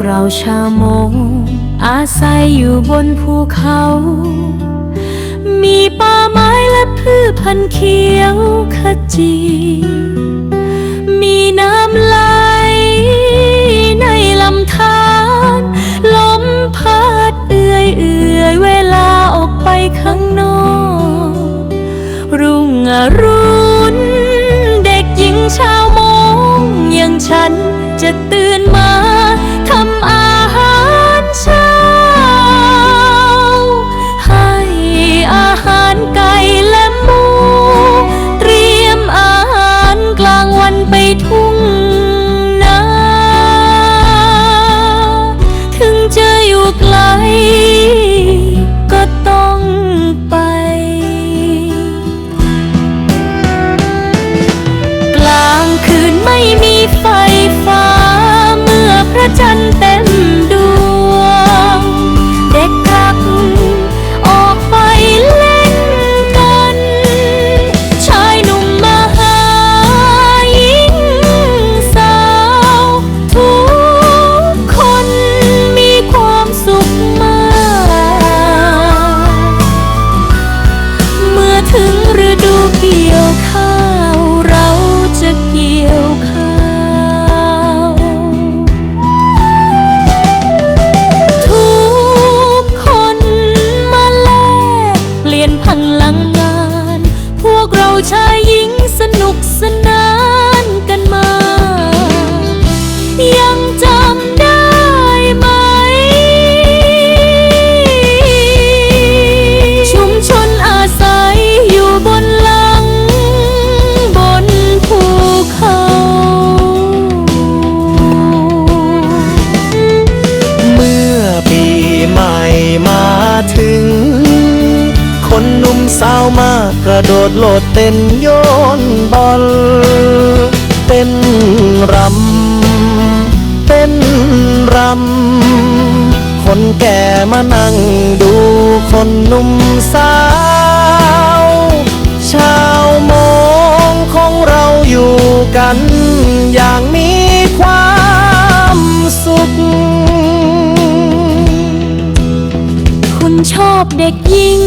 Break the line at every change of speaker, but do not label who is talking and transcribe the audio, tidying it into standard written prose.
เราชาวมงอาศัยอยู่บนภูเขามีป่าไม้และพืชพันธุ์เขียวขจีมีน้ำไหลในลำธารลมพัดเอื่อยเวลาออกไปข้างนอกรุ่งอรุณเด็กหญิงชาวมงอย่างฉันจะตื่นมาทำอาหารเช้าให้อาหารไก่และหมูเตรียมอาหารกลางวันไปทุ่งนาถึงจะอยู่ไกลก็ต้องไปกลางคืนไม่มีไฟฟ้าเมื่อพระจันทร์เต็มดวงเด็กขับออกไปเล่นกันชายหนุ่มมาหาหญิงสาวทุกคนมีความสุขมากเมื่อถึงฤดูเกี่ยวข้าวเราจะเกี่ยวข้าวทุกคนมาแลกเปลี่ยนพลังงานพวกเราชายหญิงสนุกสนานกันมายังจำได้ไหมชุมชนอาศัยอยู่บนหลังบนภูเขา
เมื่อปีใหม่มาถึงคนหนุ่มสาวมากระโดดโลดเต้นโยนบอลเต้นรำเต้นรำคนแก่มานั่งดูคนหนุ่มสาวชาวมงของเราอยู่กันอย่างมีความสุข
คุณชอบเด็กหญิง